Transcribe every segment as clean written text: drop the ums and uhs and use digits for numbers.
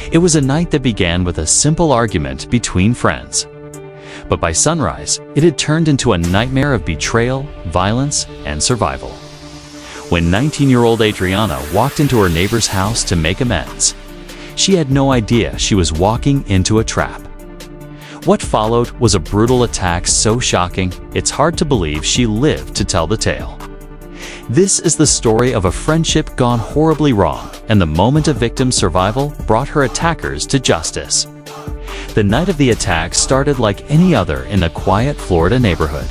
It was a night that began with a simple argument between friends. But by sunrise, it had turned into a nightmare of betrayal, violence, and survival. When 19-year-old Adriana walked into her neighbor's house to make amends, she had no idea she was walking into a trap. What followed was a brutal attack so shocking, it's hard to believe she lived to tell the tale. This is the story of a friendship gone horribly wrong, and the moment of victim's survival brought her attackers to justice. The night of the attack started like any other in a quiet Florida neighborhood.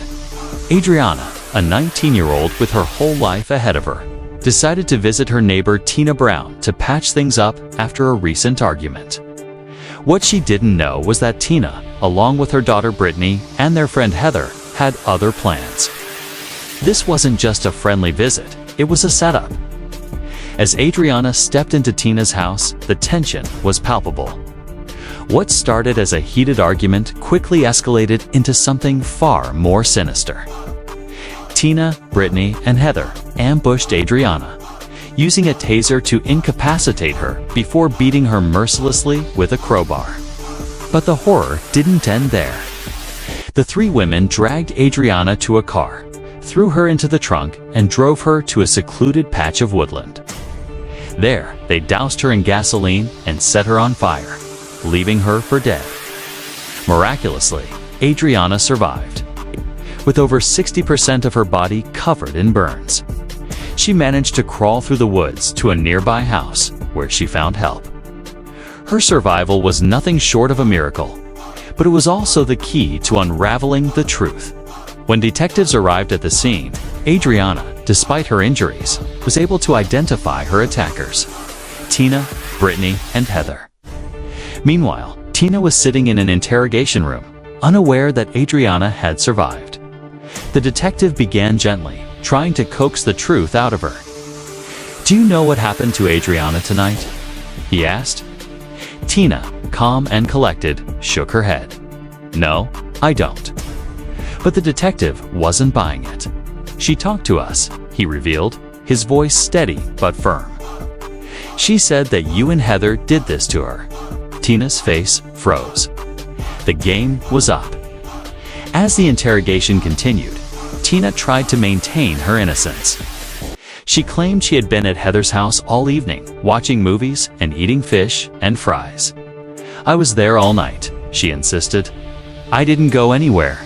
Adriana, a 19-year-old with her whole life ahead of her, decided to visit her neighbor Tina Brown to patch things up after a recent argument. What she didn't know was that Tina, along with her daughter Brittany and their friend Heather, had other plans. This wasn't just a friendly visit, it was a setup. As Adriana stepped into Tina's house, the tension was palpable. What started as a heated argument quickly escalated into something far more sinister. Tina, Brittany, and Heather ambushed Adriana, using a taser to incapacitate her before beating her mercilessly with a crowbar. But the horror didn't end there. The three women dragged Adriana to a car, threw her into the trunk, and drove her to a secluded patch of woodland. There, they doused her in gasoline and set her on fire, leaving her for dead. Miraculously, Adriana survived, with over 60% of her body covered in burns. She managed to crawl through the woods to a nearby house, where she found help. Her survival was nothing short of a miracle, but it was also the key to unraveling the truth. When detectives arrived at the scene, Adriana, despite her injuries, was able to identify her attackers: Tina, Brittany, and Heather. Meanwhile, Tina was sitting in an interrogation room, unaware that Adriana had survived. The detective began gently, trying to coax the truth out of her. "Do you know what happened to Adriana tonight?" he asked. Tina, calm and collected, shook her head. "No, I don't." But the detective wasn't buying it. "She talked to us," he revealed, his voice steady but firm. "She said that you and Heather did this to her." Tina's face froze. The game was up. As the interrogation continued, Tina tried to maintain her innocence. She claimed she had been at Heather's house all evening, watching movies and eating fish and fries. "I was there all night," she insisted. "I didn't go anywhere."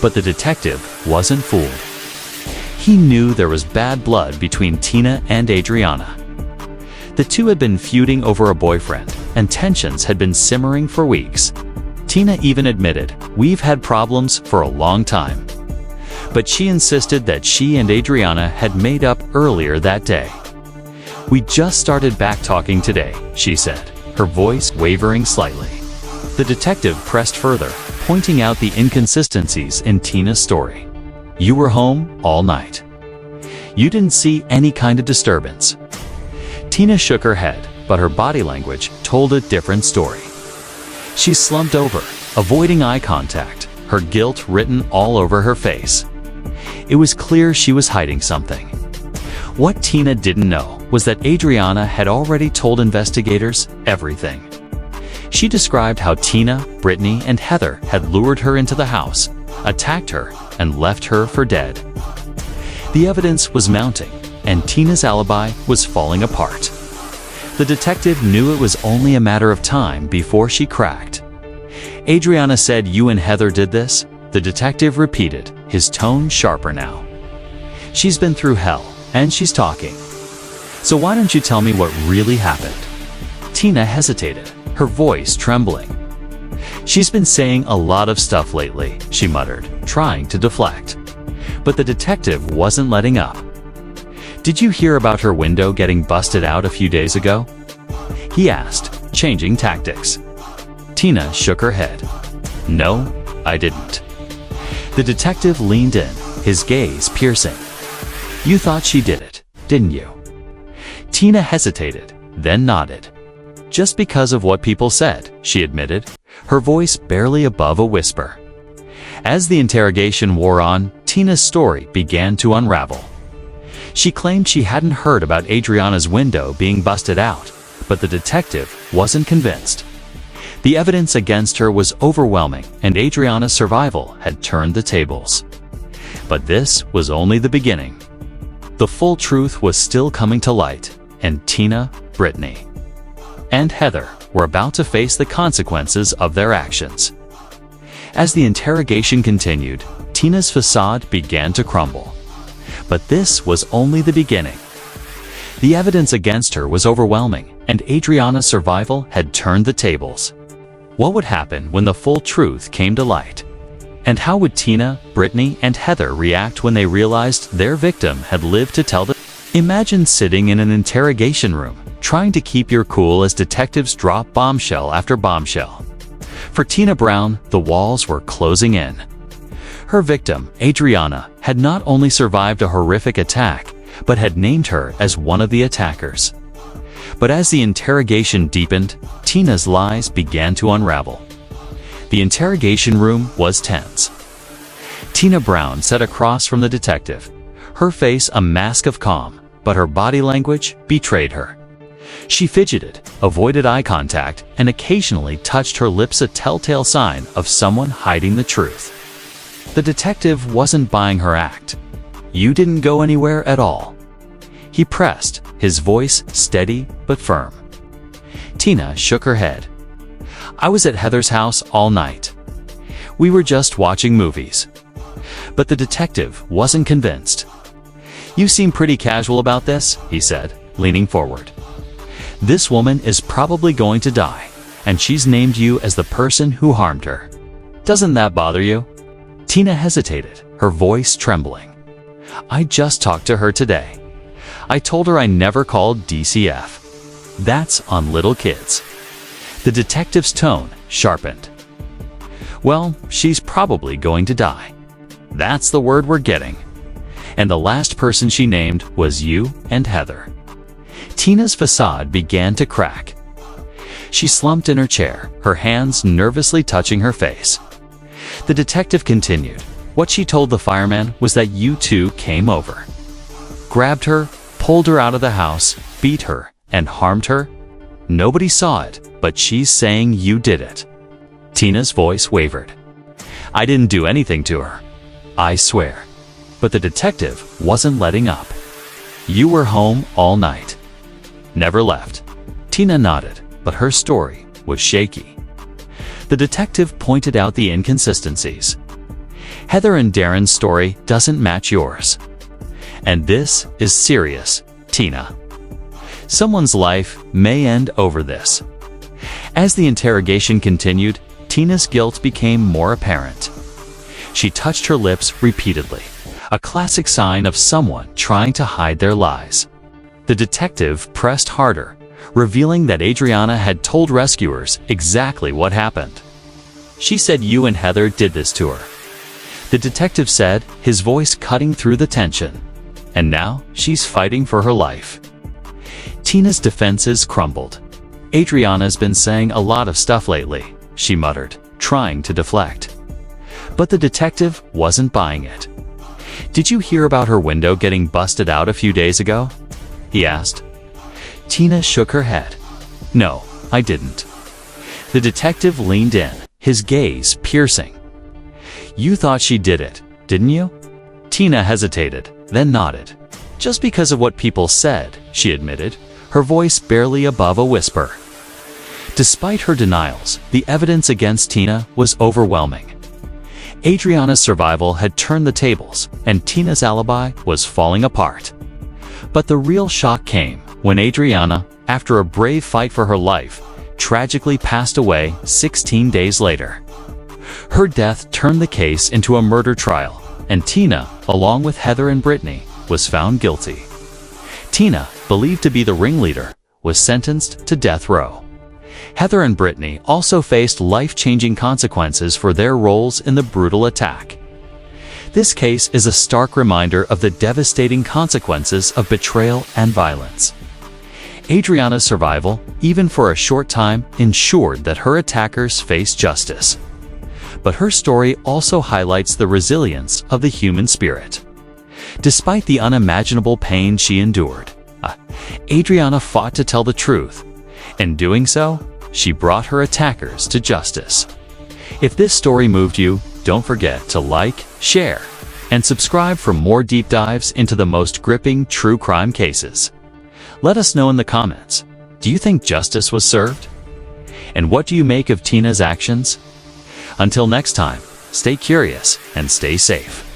But the detective wasn't fooled. He knew there was bad blood between Tina and Adriana. The two had been feuding over a boyfriend, and tensions had been simmering for weeks. Tina even admitted, "We've had problems for a long time." But she insisted that she and Adriana had made up earlier that day. "We just started back talking today," she said, her voice wavering slightly. The detective pressed further, pointing out the inconsistencies in Tina's story. "You were home all night. You didn't see any kind of disturbance." Tina shook her head, but her body language told a different story. She slumped over, avoiding eye contact, her guilt written all over her face. It was clear she was hiding something. What Tina didn't know was that Adriana had already told investigators everything. She described how Tina, Brittany, and Heather had lured her into the house, attacked her, and left her for dead. The evidence was mounting, and Tina's alibi was falling apart. The detective knew it was only a matter of time before she cracked. "Adriana said you and Heather did this?" the detective repeated, his tone sharper now. "She's been through hell, and she's talking. So why don't you tell me what really happened?" Tina hesitated, her voice trembling. "She's been saying a lot of stuff lately," she muttered, trying to deflect. But the detective wasn't letting up. "Did you hear about her window getting busted out a few days ago?" he asked, changing tactics. Tina shook her head. "No, I didn't." The detective leaned in, his gaze piercing. "You thought she did it, didn't you?" Tina hesitated, then nodded. "Just because of what people said," she admitted, her voice barely above a whisper. As the interrogation wore on, Tina's story began to unravel. She claimed she hadn't heard about Adriana's window being busted out, But the detective wasn't convinced. The evidence against her was overwhelming, and Adriana's survival had turned the tables. But this was only the beginning. The full truth was still coming to light, and Tina, Brittany, and Heather were about to face the consequences of their actions. As the interrogation continued, Tina's facade began to crumble. But this was only the beginning. The evidence against her was overwhelming, and Adriana's survival had turned the tables. What would happen when the full truth came to light? And how would Tina, Brittany, and Heather react when they realized their victim had lived to tell the... Imagine sitting in an interrogation room, trying to keep your cool as detectives drop bombshell after bombshell. For Tina Brown, the walls were closing in. Her victim, Adriana, had not only survived a horrific attack, but had named her as one of the attackers. But as the interrogation deepened, Tina's lies began to unravel. The interrogation room was tense. Tina Brown sat across from the detective, her face a mask of calm, but her body language betrayed her. She fidgeted, avoided eye contact, and occasionally touched her lips, a telltale sign of someone hiding the truth. The detective wasn't buying her act. "You didn't go anywhere at all," he pressed, his voice steady but firm. Tina shook her head. "I was at Heather's house all night. We were just watching movies." But the detective wasn't convinced. "You seem pretty casual about this," he said, leaning forward. "This woman is probably going to die, and she's named you as the person who harmed her. Doesn't that bother you?" Tina hesitated, her voice trembling. "I just talked to her today. I told her I never called DCF. That's on little kids." The detective's tone sharpened. "Well, she's probably going to die. That's the word we're getting. And the last person she named was you and Heather." Tina's facade began to crack. She slumped in her chair, her hands nervously touching her face. The detective continued. "What she told the fireman was that you two came over, grabbed her, pulled her out of the house, beat her, and harmed her. Nobody saw it, but she's saying you did it." Tina's voice wavered. "I didn't do anything to her. I swear." But the detective wasn't letting up. "You were home all night. Never left." Tina nodded, but her story was shaky. The detective pointed out the inconsistencies. "Heather and Darren's story doesn't match yours. And this is serious, Tina. Someone's life may end over this." As the interrogation continued, Tina's guilt became more apparent. She touched her lips repeatedly, a classic sign of someone trying to hide their lies. The detective pressed harder, revealing that Adriana had told rescuers exactly what happened. "She said you and Heather did this to her," the detective said, his voice cutting through the tension. "And now she's fighting for her life." Tina's defenses crumbled. "Adriana's been saying a lot of stuff lately," she muttered, trying to deflect. But the detective wasn't buying it. "Did you hear about her window getting busted out a few days ago?" he asked. Tina shook her head. "No, I didn't." The detective leaned in, his gaze piercing. "You thought she did it, didn't you?" Tina hesitated, then nodded. "Just because of what people said," she admitted, her voice barely above a whisper. Despite her denials, the evidence against Tina was overwhelming. Adriana's survival had turned the tables, and Tina's alibi was falling apart. But the real shock came when Adriana, after a brave fight for her life, tragically passed away 16 days later. Her death turned the case into a murder trial, and Tina, along with Heather and Brittany, was found guilty. Tina, believed to be the ringleader, was sentenced to death row. Heather and Brittany also faced life-changing consequences for their roles in the brutal attack. This case is a stark reminder of the devastating consequences of betrayal and violence. Adriana's survival, even for a short time, ensured that her attackers faced justice. But her story also highlights the resilience of the human spirit. Despite the unimaginable pain she endured, Adriana fought to tell the truth, In doing so, she brought her attackers to justice. If this story moved you, don't forget to like, share, and subscribe for more deep dives into the most gripping true crime cases. Let us know in the comments, do you think justice was served? And what do you make of Tina's actions? Until next time, stay curious and stay safe.